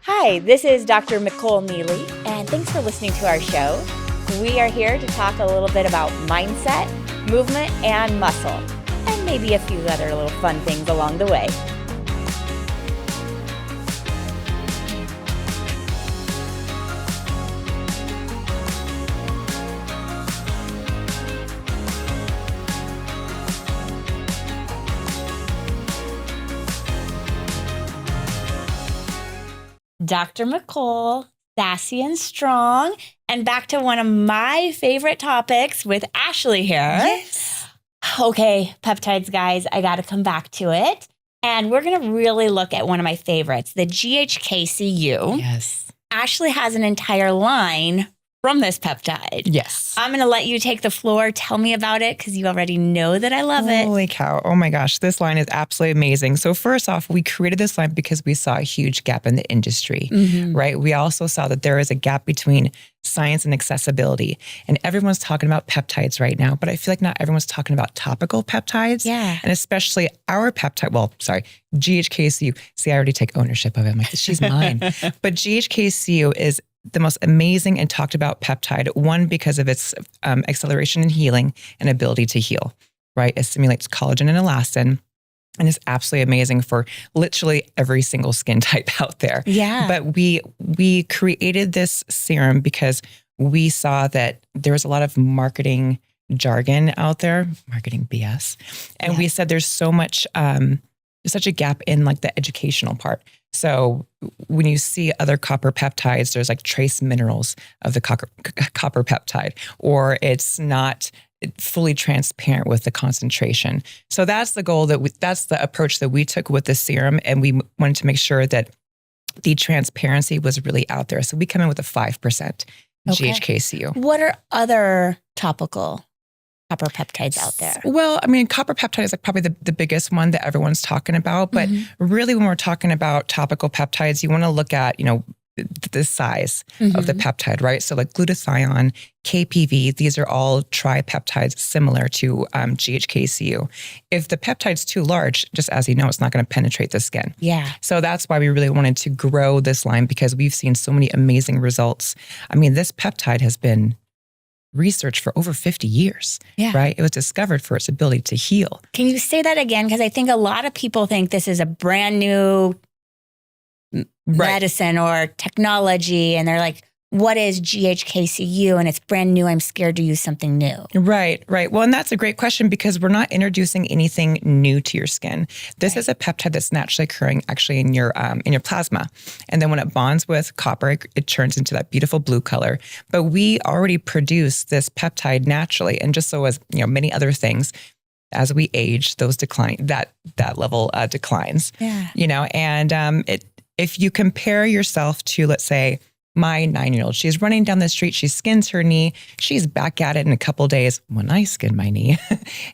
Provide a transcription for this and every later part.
Hi, this is Dr. Micol Neely, and thanks for listening to our show. We are here to talk a little bit about mindset, movement, and muscle, and maybe a few other little fun things along the way. Dr. Micol, sassy and strong, and back to one of my favorite topics with Ashley here. Yes. Okay, peptides, guys, I got to come back to it. And we're going to really look at one of my favorites, the GHK-Cu. Yes. Ashley has an entire line from this peptide. Yes. I'm going to let you take the floor. Tell me about it because you already know that I love it. Holy cow. Oh my gosh. This line is absolutely amazing. So first off, we created this line because we saw a huge gap in the industry, right? We also saw that there is a gap between science and accessibility. And everyone's talking about peptides right now, but I feel like not everyone's talking about topical peptides. Yeah. And especially our peptide, GHK-Cu. See, I already take ownership of it. I'm like, she's mine. But GHK-Cu is the most amazing and talked about peptide, one, because of its acceleration in healing and ability to heal, right? It stimulates collagen and elastin and is absolutely amazing for literally every single skin type out there. Yeah. But we created this serum because we saw that there was a lot of marketing jargon out there, marketing BS. And we said there's so much, there's such a gap in like the educational part. So when you see other copper peptides, there's like trace minerals of the copper peptide, or it's not fully transparent with the concentration. So that's the goal, that's the approach that we took with the serum. And we wanted to make sure that the transparency was really out there. So we come in with a 5% GHK-Cu. What are other topical copper peptides out there? Well, I mean, copper peptide is like probably the biggest one that everyone's talking about. But really, when we're talking about topical peptides, you want to look at, the size of the peptide, right? So like glutathione, KPV, these are all tripeptides similar to GHK-Cu. If the peptide's too large, just as you know, it's not going to penetrate the skin. Yeah. So that's why we really wanted to grow this line, because we've seen so many amazing results. I mean, this peptide has been researched for over 50 years, right? It was discovered for its ability to heal. Can you say that again? Because I think a lot of people think this is a brand new medicine or technology. And they're like, what is GHK-Cu? And it's brand new. I'm scared to use something new. Right. Well, and that's a great question, because we're not introducing anything new to your skin. This is a peptide that's naturally occurring actually in your plasma. And then when it bonds with copper, it turns into that beautiful blue color. But we already produce this peptide naturally. And just so as many other things, as we age, those decline, that level declines. Yeah. And if you compare yourself to, let's say, my 9-year-old, she's running down the street, she skins her knee, she's back at it in a couple days. When I skin my knee,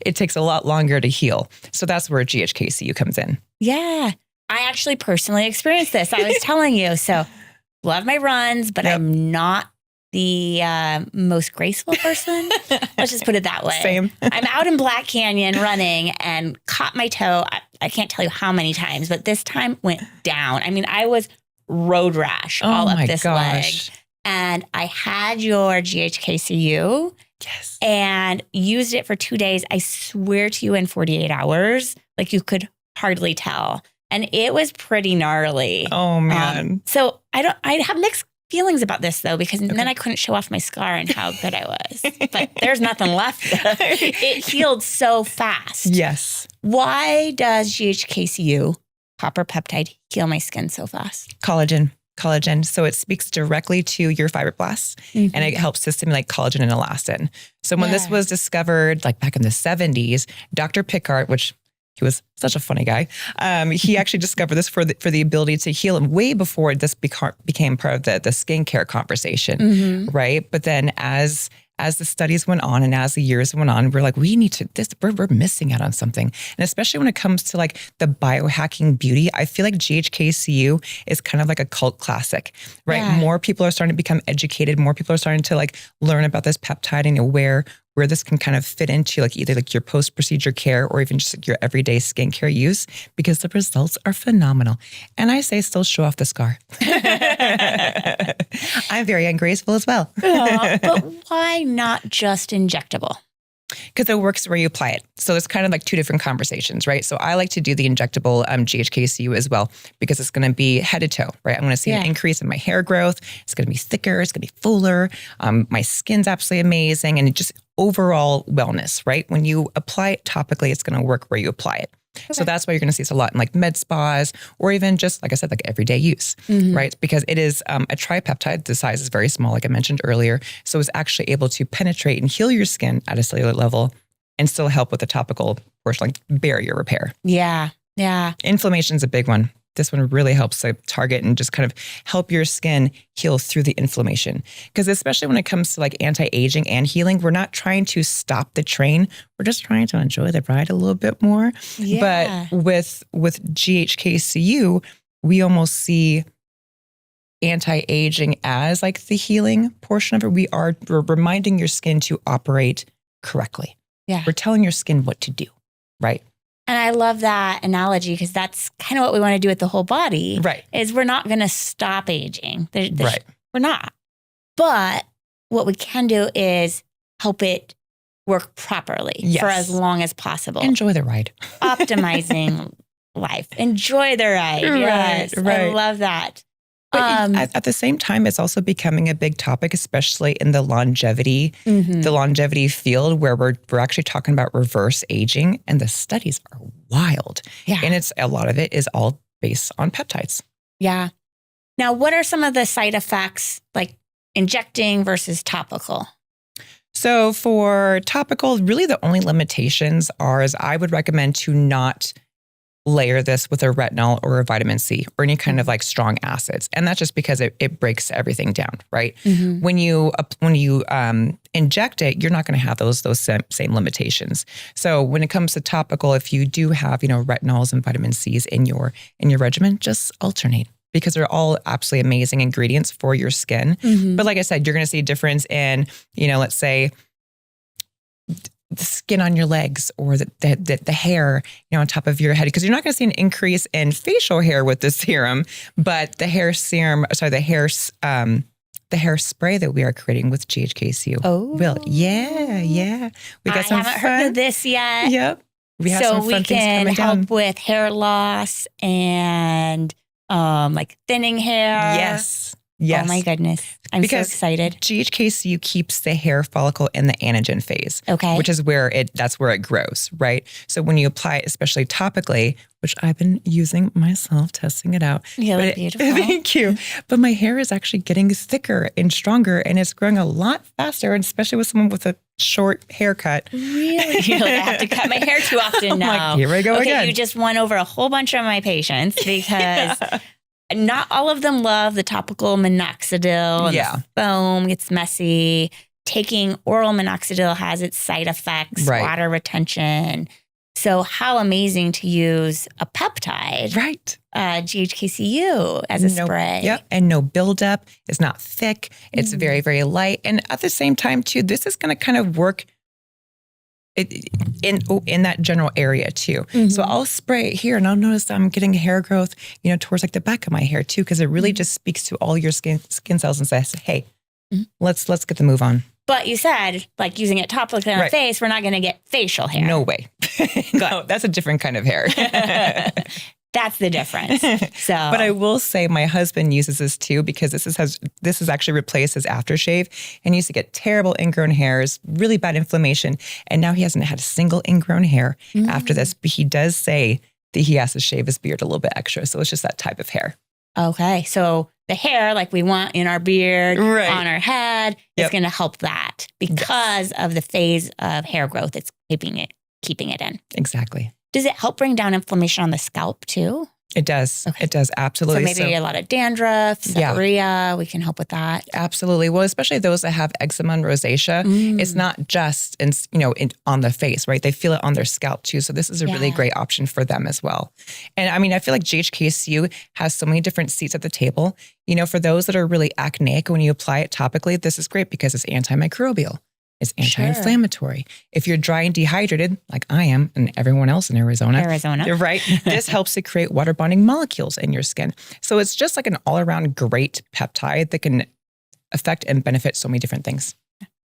it takes a lot longer to heal. So that's where GHK-Cu comes in. Yeah. I actually personally experienced this. I was telling you. So love my runs, but I'm not the most graceful person. Let's just put it that way. Same. I'm out in Black Canyon running and caught my toe. I can't tell you how many times, but this time went down. I mean, I was road rash all up this leg. And I had your GHK-Cu and used it for 2 days. I swear to you, in 48 hours, like you could hardly tell. And it was pretty gnarly. Oh man. So I have mixed feelings about this though, because then I couldn't show off my scar and how good I was. But there's nothing left. It healed so fast. Yes. Why does GHK-Cu, copper peptide, heal my skin so fast? Collagen. So it speaks directly to your fibroblasts and it helps to stimulate collagen and elastin. So when this was discovered, like back in the 70s, Dr. Pickard, which he was such a funny guy, he actually discovered this for the ability to heal him way before this became part of the skincare conversation, right? But then as the studies went on and as the years went on, we're like, we're missing out on something. And especially when it comes to like the biohacking beauty, I feel like GHK-Cu is kind of like a cult classic, right? Yeah. More people are starting to become educated. More people are starting to like learn about this peptide and where where this can kind of fit into like either like your post-procedure care or even just like your everyday skincare use, because the results are phenomenal. And I say still show off the scar. I'm very ungraceful as well. But why not just injectable? Because it works where you apply it. So it's kind of like two different conversations, right? So I like to do the injectable GHK-Cu as well, because it's going to be head to toe, right? I'm going to see an increase in my hair growth. It's going to be thicker. It's going to be fuller. My skin's absolutely amazing. And it just overall wellness, right? When you apply it topically, it's going to work where you apply it. Okay. So that's why you're going to see this a lot in like med spas or even just, like I said, like everyday use, right? Because it is a tripeptide. The size is very small, like I mentioned earlier. So it's actually able to penetrate and heal your skin at a cellular level and still help with the topical portion, like barrier repair. Yeah. Yeah. Inflammation is a big one. This one really helps to target and just kind of help your skin heal through the inflammation. Because especially when it comes to like anti-aging and healing, we're not trying to stop the train. We're just trying to enjoy the ride a little bit more. Yeah. But with GHK-Cu, we almost see anti-aging as like the healing portion of it. We're reminding your skin to operate correctly. Yeah. We're telling your skin what to do, right? And I love that analogy, because that's kind of what we want to do with the whole body. Right. Is we're not going to stop aging. Right. We're not. But what we can do is help it work properly for as long as possible. Enjoy the ride. Optimizing life. Enjoy the ride. Yes. Right. I love that. But at the same time, it's also becoming a big topic, especially in the longevity field, where we're actually talking about reverse aging, and the studies are wild. Yeah. And a lot of it is all based on peptides. Yeah. Now, what are some of the side effects, like injecting versus topical? So for topical, really the only limitations is I would recommend to not layer this with a retinol or a vitamin C or any kind of like strong acids. And that's just because it breaks everything down, right? Mm-hmm. When you inject it, you're not going to have those same limitations. So when it comes to topical, if you do have, retinols and vitamin C's in your regimen, just alternate, because they're all absolutely amazing ingredients for your skin. Mm-hmm. But like I said, you're going to see a difference in, let's say, the skin on your legs or the hair, on top of your head, because you're not going to see an increase in facial hair with this serum, but the hair spray that we are creating with GHK-Cu. Oh, will. Yeah. We got some haven't heard of this yet. Yep. We have some fun things coming down. So we can help with hair loss and like thinning hair. Yes. Oh my goodness. I'm so excited. GHK-Cu keeps the hair follicle in the anagen phase. Okay. Which is that's where it grows, right? So when you apply it, especially topically, which I've been using myself, testing it out. You look beautiful. Thank you. But my hair is actually getting thicker and stronger, and it's growing a lot faster, and especially with someone with a short haircut. Really? You're like, I have to cut my hair too often now. Here we go again. You just won over a whole bunch of my patients, because not all of them love the topical minoxidil. And the foam gets messy. Taking oral minoxidil has its side effects, water retention. So how amazing to use a peptide, GHK-Cu as a spray. Yep, and no buildup. It's not thick. It's very, very light. And at the same time, too, this is going to kind of work in that general area too. Mm-hmm. So I'll spray it here, and I'll notice I'm getting hair growth, towards like the back of my hair too, because it really just speaks to all your skin cells and says, hey, let's get the move on. But you said, like, using it topically on the face, we're not going to get facial hair. No way. No, that's a different kind of hair. That's the difference. But I will say my husband uses this too, because this has actually replaced his aftershave, and he used to get terrible ingrown hairs, really bad inflammation. And now he hasn't had a single ingrown hair after this. But he does say that he has to shave his beard a little bit extra. So it's just that type of hair. Okay. So the hair, like we want in our beard, on our head, is going to help that because of the phase of hair growth it's keeping it in. Exactly. Does it help bring down inflammation on the scalp too? It does. Okay. It does. Absolutely. So maybe a lot of dandruff, seborrhea, we can help with that. Absolutely. Well, especially those that have eczema and rosacea, it's not just on the face, right? They feel it on their scalp too. So this is a really great option for them as well. And I mean, I feel like GHK-Cu has so many different seats at the table. For those that are really acneic, when you apply it topically, this is great because it's antimicrobial. It's anti-inflammatory. If you're dry and dehydrated, like I am and everyone else in Arizona, right? This helps to create water bonding molecules in your skin. So it's just like an all-around great peptide that can affect and benefit so many different things.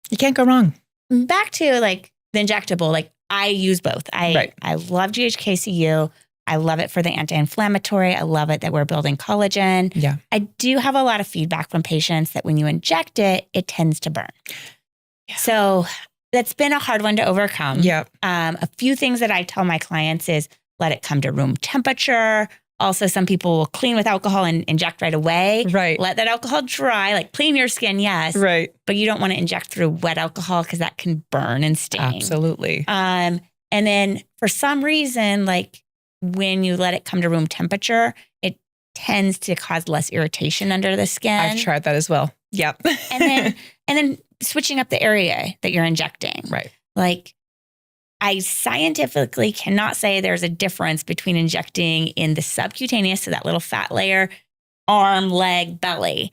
You can't go wrong. Back to like the injectable, like I use both. I love GHK-Cu. I love it for the anti-inflammatory. I love it that we're building collagen. Yeah. I do have a lot of feedback from patients that when you inject it, it tends to burn. Yeah. So that's been a hard one to overcome. Yeah. A few things that I tell my clients is let it come to room temperature. Also, some people will clean with alcohol and inject right away. Right. Let that alcohol dry, like clean your skin, yes. Right. But you don't want to inject through wet alcohol because that can burn and sting. Absolutely. And then for some reason, like when you let it come to room temperature, it tends to cause less irritation under the skin. I've tried that as well. Yep. and then switching up the area that you're injecting. Right. Like I scientifically cannot say there's a difference between injecting in the subcutaneous, so that little fat layer, arm, leg, belly.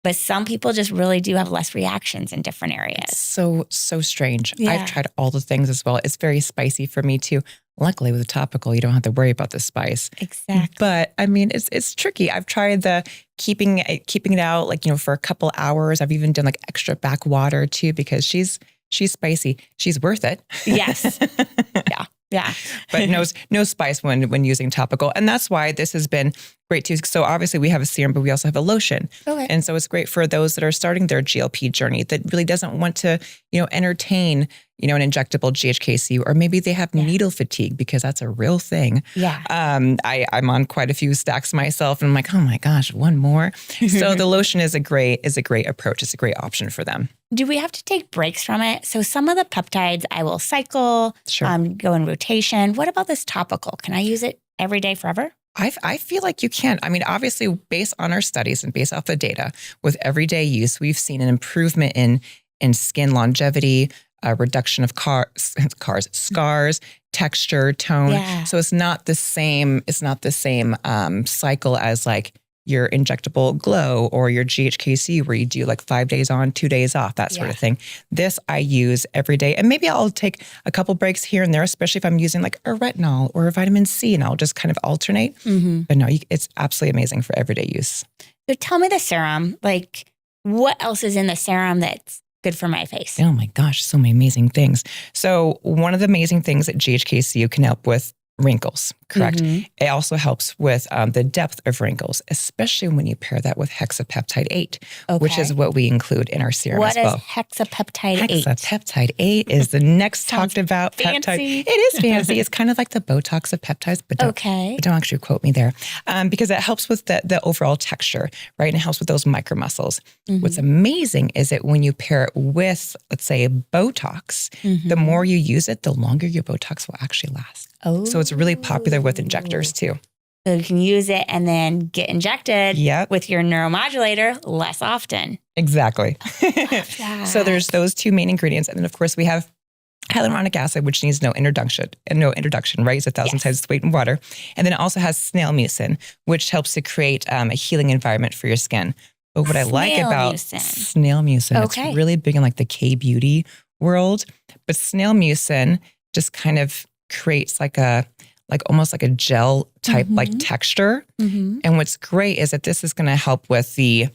But some people just really do have less reactions in different areas. It's so strange. Yeah. I've tried all the things as well. It's very spicy for me too. Luckily with the topical, you don't have to worry about the spice. Exactly. But I mean, it's tricky. I've tried the keeping it out like, for a couple hours. I've even done like extra back water too, because she's spicy. She's worth it. Yes. Yeah. But no spice when using topical. And that's why this has been great too. So obviously we have a serum, but we also have a lotion. Okay. And so it's great for those that are starting their GLP journey that really doesn't want to, entertain, an injectable GHK-Cu, or maybe they have needle fatigue because that's a real thing. Yeah. I'm on quite a few stacks myself and I'm like, oh my gosh, one more. So the lotion is a great approach. It's a great option for them. Do we have to take breaks from it? So some of the peptides I will cycle, go in rotation. What about this topical? Can I use it every day forever? I feel like you can. I mean, obviously, based on our studies and based off the data, with everyday use, we've seen an improvement in skin longevity, a reduction of scars, texture, tone. Yeah. So it's not the same. It's not the same cycle as like your injectable glow or your GHK-Cu where you do like 5 days on, 2 days off, that sort of thing. This I use every day. And maybe I'll take a couple breaks here and there, especially if I'm using like a retinol or a vitamin C, and I'll just kind of alternate. Mm-hmm. But no, it's absolutely amazing for everyday use. So tell me the serum, like what else is in the serum that's good for my face? Oh my gosh, so many amazing things. So one of the amazing things that GHK-Cu can help with wrinkles, correct? Mm-hmm. It also helps with the depth of wrinkles, especially when you pair that with hexapeptide 8, which is what we include in our serum as well. What is hexapeptide 8? Hexapeptide 8 is the next talked about fancy. Peptide. It is fancy. It's kind of like the Botox of peptides, but don't actually quote me there, because it helps with the overall texture, right? And it helps with those micromuscles. Mm-hmm. What's amazing is that when you pair it with, let's say, Botox, the more you use it, the longer your Botox will actually last. Oh. So it's really popular with injectors too. So you can use it and then get injected with your neuromodulator less often. Exactly. So there's those two main ingredients. And then of course we have hyaluronic acid, which needs no introduction, right? It's 1,000 times its weight in water. And then it also has snail mucin, which helps to create a healing environment for your skin. But what I like about snail mucin, it's really big in like the K-beauty world, but snail mucin just kind of creates almost like a gel type like texture. Mm-hmm. And what's great is that this is going to help with the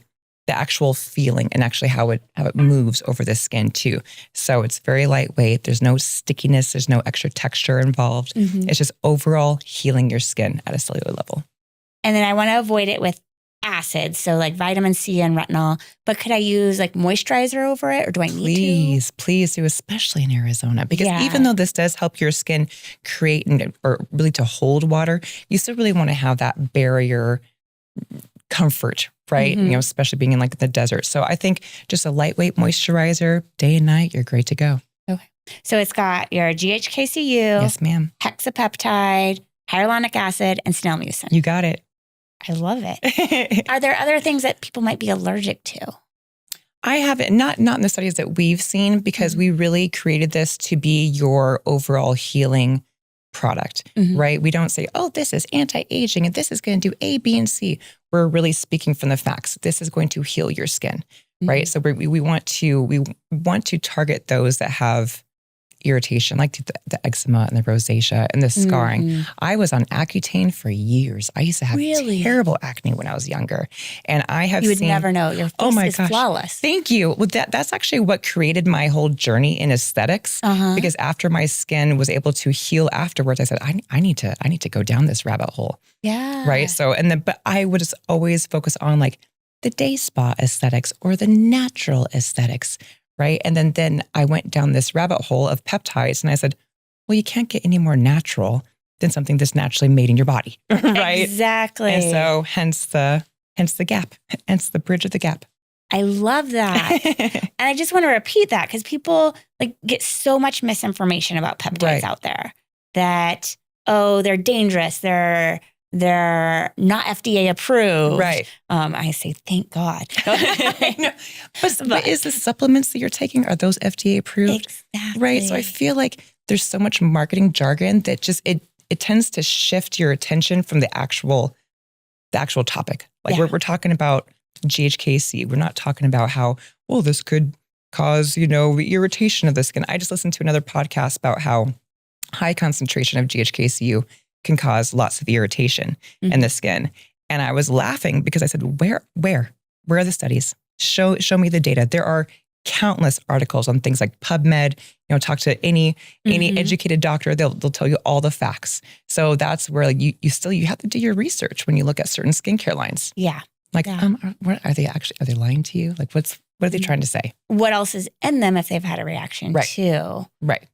actual feeling and actually how it moves over the skin too. So it's very lightweight. There's no stickiness. There's no extra texture involved. Mm-hmm. It's just overall healing your skin at a cellular level. And then I want to avoid it with acids, so like vitamin C and retinol. But could I use like moisturizer over it, or do I need to? Please do, especially in Arizona, because even though this does help your skin create or really to hold water, you still really want to have that barrier comfort, right? Mm-hmm. Especially being in like the desert. So I think just a lightweight moisturizer, day and night, you're great to go. Okay. So it's got your GHK-Cu, yes, ma'am, hexapeptide, hyaluronic acid, and snail mucin. You got it. I love it. Are there other things that people might be allergic to? I haven't, not in the studies that we've seen, because we really created this to be your overall healing product, right? We don't say, oh, this is anti-aging and this is going to do A, B, and C. We're really speaking from the facts. This is going to heal your skin, right? So we want to target those that have irritation, like the eczema and the rosacea and the scarring. I was on Accutane for years. I used to have terrible acne when I was younger. And I have You would never know. Your face is flawless. Thank you. Well, that's actually what created my whole journey in aesthetics. Because after my skin was able to heal afterwards, I said, I need to go down this rabbit hole. Yeah. Right. So, but I would just always focus on like the day spa aesthetics or the natural aesthetics. Right. And then I went down this rabbit hole of peptides and I said, well, you can't get any more natural than something that's naturally made in your body. Right. Exactly. And so hence the gap, hence the bridge of the gap. I love that. And I just want to repeat that because people like get so much misinformation about peptides out there that, oh, they're dangerous. They're not FDA approved. Right. I say, thank God. But is the supplements that you're taking, are those FDA approved? Exactly. Right. So I feel like there's so much marketing jargon that just, it tends to shift your attention from the actual topic. Like we're talking about GHK-Cu. We're not talking about how, well, this could cause, irritation of the skin. I just listened to another podcast about how high concentration of GHK-Cu can cause lots of irritation in the skin. And I was laughing because I said, where are the studies? Show me the data. There are countless articles on things like PubMed, talk to any educated doctor, they'll tell you all the facts. So that's where like, you have to do your research when you look at certain skincare lines. Yeah. Like, are they lying to you? Like what are they trying to say? What else is in them if they've had a reaction too? Right.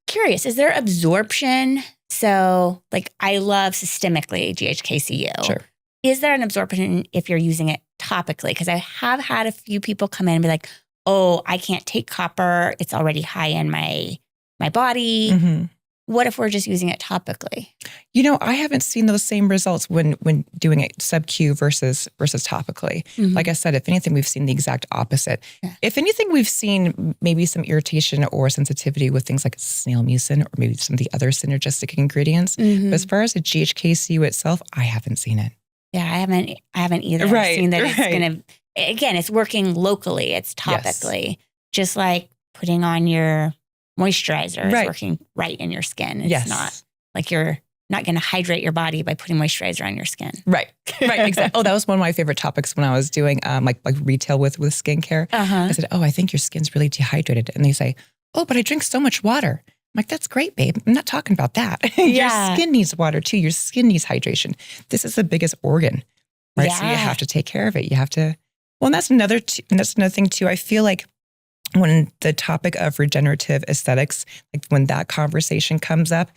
Curious, is there absorption? So like I love systemically GHK-Cu. Sure. Is there an absorption if you're using it topically? Because I have had a few people come in and be like, oh, I can't take copper. It's already high in my body. What if we're just using it topically? I haven't seen those same results when doing it sub-Q versus topically. Like I said, if anything, we've seen the exact opposite. Yeah. If anything, we've seen maybe some irritation or sensitivity with things like snail mucin or maybe some of the other synergistic ingredients. But as far as the GHK-Cu itself, I haven't seen it. Yeah, I haven't either. Right, I've seen that it's going to, again, it's working locally. It's topically. Just like putting on your moisturizer is working right in your skin. It's not like you're not going to hydrate your body by putting moisturizer on your skin. Right, exactly. Oh, that was one of my favorite topics when I was doing like retail with skincare. I said, oh, I think your skin's really dehydrated. And they say, oh, but I drink so much water. I'm like, that's great, babe. I'm not talking about that. Your skin needs water too. Your skin needs hydration. This is the biggest organ, right? So you have to take care of it. You have to, well, and that's another thing too. I feel like when the topic of regenerative aesthetics, like when that conversation comes up,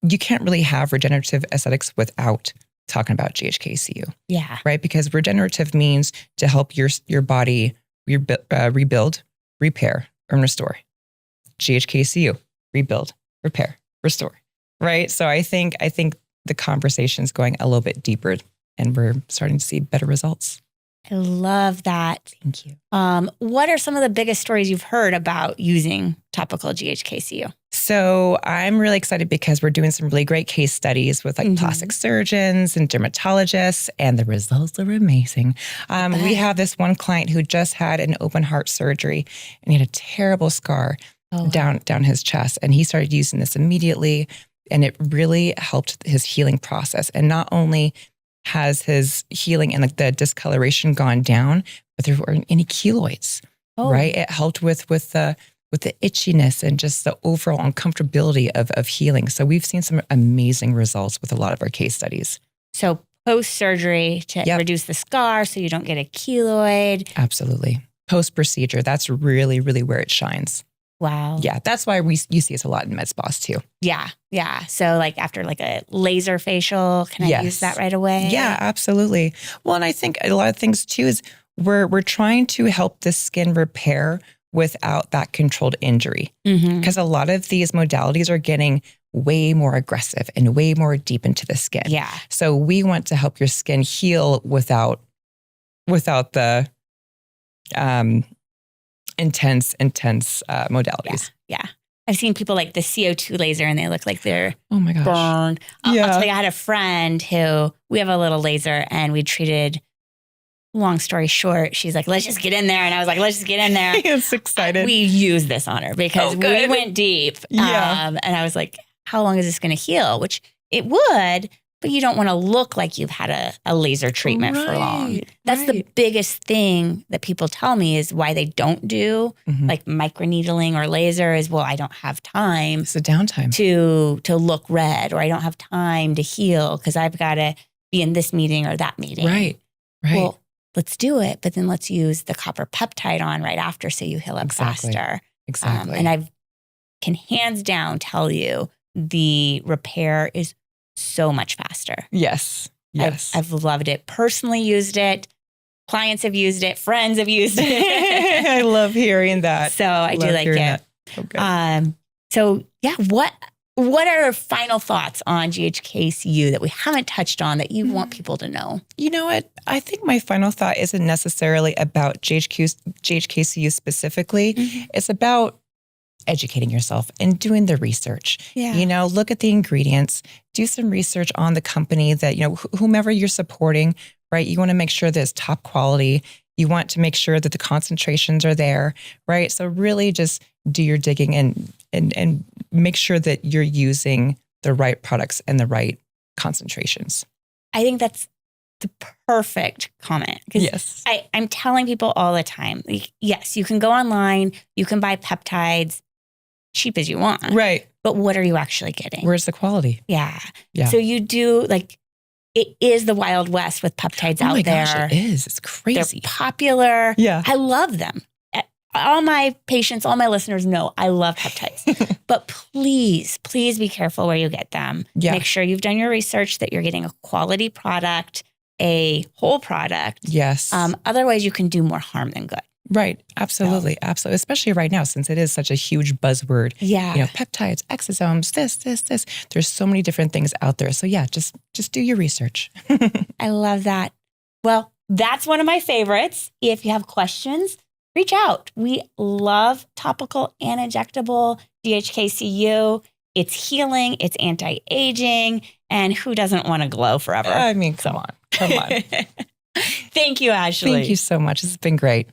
you can't really have regenerative aesthetics without talking about GHK-Cu. Yeah. Right? Because regenerative means to help your body rebuild, repair, and restore. GHK-Cu, rebuild, repair, restore. Right? So I think the conversation's going a little bit deeper and we're starting to see better results. I love that. Thank you. What are some of the biggest stories you've heard about using topical GHK-Cu? So I'm really excited because we're doing some really great case studies with like plastic surgeons and dermatologists, and the results are amazing. We have this one client who just had an open heart surgery and he had a terrible scar down his chest, and he started using this immediately, and it really helped his healing process. And not only has his healing and like the discoloration gone down, but there weren't any keloids, right? It helped with the itchiness and just the overall uncomfortability of healing. So we've seen some amazing results with a lot of our case studies. So post-surgery to reduce the scar so you don't get a keloid. Absolutely. Post-procedure, that's really, really where it shines. Wow. Yeah, that's why you see us a lot in med spas too. Yeah. So like after like a laser facial, can I use that right away? Yeah, absolutely. Well, and I think a lot of things too is we're trying to help the skin repair without that controlled injury. Because a lot of these modalities are getting way more aggressive and way more deep into the skin. Yeah. So we want to help your skin heal without the intense modalities. Yeah. I've seen people like the CO2 laser and they look like they're oh my gosh. burned. I'll tell you, I had a friend who, we have a little laser and we treated, long story short, she's like, let's just get in there. And I was like, let's just get in there. It's excited. We used this on her because we went deep. And I was like, how long is this going to heal? Which it would, but you don't want to look like you've had a laser treatment for long. That's the biggest thing that people tell me is why they don't do like microneedling or laser is, well, I don't have time. It's a downtime to look red, or I don't have time to heal because I've got to be in this meeting or that meeting. Right. Well, let's do it, but then let's use the copper peptide on right after so you heal up faster. Exactly. And I can hands down tell you the repair is so much faster. Yes. I've loved it. Personally used it. Clients have used it. Friends have used it. I love hearing that. So I do like it. Okay. So yeah, what are our final thoughts on GHK-Cu that we haven't touched on that you want people to know? You know what? I think my final thought isn't necessarily about GHK-Cu specifically. It's about educating yourself and doing the research. You know, look at the ingredients, do some research on the company that, you know, whomever you're supporting, right? You want to make sure that it's top quality. You want to make sure that the concentrations are there, right? So really just do your digging and make sure that you're using the right products and the right concentrations. I think that's the perfect comment. Yes. I'm telling people all the time, like, yes, you can go online, you can buy peptides cheap as you want. Right. But what are you actually getting? Where's the quality? Yeah. So you do, like, it is the Wild West with peptides out there. Gosh, it is. It's crazy. They're popular. Yeah. I love them. All my patients, all my listeners know I love peptides. But please be careful where you get them. Yeah. Make sure you've done your research that you're getting a quality product, a whole product. Yes. Otherwise, you can do more harm than good. Right. Absolutely. Absolutely. Especially right now, since it is such a huge buzzword. Yeah. You know, peptides, exosomes, this. There's so many different things out there. So yeah, just do your research. I love that. Well, that's one of my favorites. If you have questions, reach out. We love topical and injectable GHK-Cu. It's healing, it's anti-aging, and who doesn't want to glow forever? I mean, come on. Thank you, Ashley. Thank you so much. This has been great.